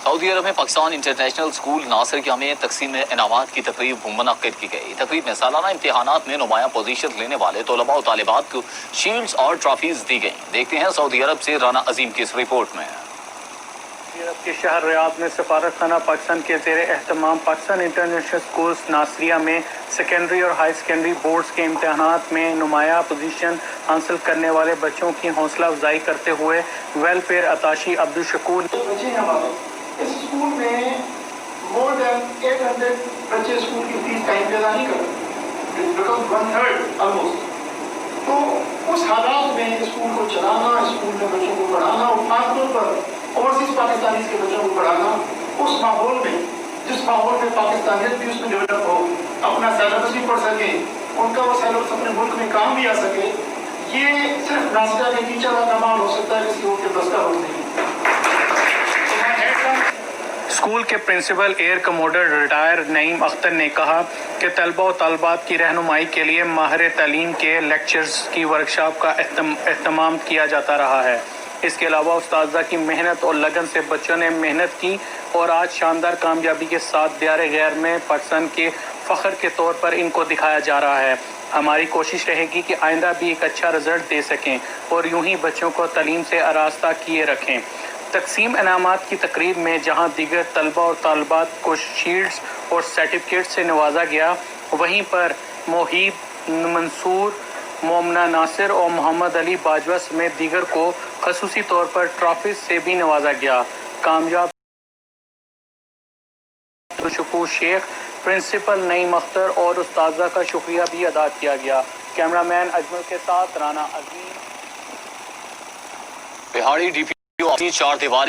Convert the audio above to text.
سعودی عرب میں Pakistan international school ناصریہ میں تقسیم انعامات کی تقریب منعقد کی گئی۔ تقریب میں سالانہ امتحانات میں نمایاں پوزیشن لینے والے طلباء و طالبات کو شیلڈز اور ٹرافیز دی گئیں۔ دیکھتے ہیں سعودی عرب سے رانا عظیم کی اس رپورٹ میں۔ سعودی عرب کے شہر ریاض میں سفارت خانہ پاکستان کے زیر اہتمام پاکستان انٹرنیشنل اسکولز ناصریہ میں سیکنڈری اور ہائی سیکنڈری بورڈز کے امتحانات میں نمایاں پوزیشن حاصل کرنے والے بچوں کی حوصلہ افزائی کرتے ہوئے ویلفیئر اتاشی عبدالشکور اس اسکول میں مور دین 800 بچے اسکول کی فیس ٹائم پہ ادا نہیں کرتے، بیکاز 1/3 آلموسٹ۔ تو اس حالات میں اسکول کو چلانا، اسکول میں بچوں کو پڑھانا اور خاص طور پر اوورسیز پاکستانیز کے بچوں کو پڑھانا اس ماحول میں جس ماحول میں پاکستانیت بھی اس میں ڈیولپ ہو، اپنا سیلیبس بھی پڑھ سکیں، ان کا وہ سیلیبس اپنے ملک میں کام بھی آ سکے، یہ صرف ناصریہ کے ٹیچر کا کمال ہو سکتا ہے، کسی اور کے بس کا روز نہیں۔ اسکول کے پرنسپل ایئر کموڈر ریٹائر نعیم اختر نے کہا کہ طلبہ و طالبات کی رہنمائی کے لیے ماہر تعلیم کے لیکچرز کی ورکشاپ کا اہتمام کیا جاتا رہا ہے۔ اس کے علاوہ اساتذہ کی محنت اور لگن سے بچوں نے محنت کی اور آج شاندار کامیابی کے ساتھ دیار غیر میں پاکستان کے فخر کے طور پر ان کو دکھایا جا رہا ہے۔ ہماری کوشش رہے گی کہ آئندہ بھی ایک اچھا رزلٹ دے سکیں اور یوں ہی بچوں کو تعلیم سے آراستہ کیے رکھیں۔ تقسیم انعامات کی تقریب میں جہاں دیگر طلبہ اور طالبات کو شیلڈز اور سرٹیفکیٹ سے نوازا گیا، وہیں پر موہیب منصور، مومنہ ناصر اور محمد علی باجوہ سمیت دیگر کو خصوصی طور پر ٹرافیز سے بھی نوازا گیا۔ کامیاب شکور شیخ، پرنسپل نعیم اختر اور اساتذہ کا شکریہ بھی ادا کیا گیا۔ کیمرہ مین اجمل کے ساتھ رانا عظیم، بہاڑی ڈی پی او اپنی چار دیواری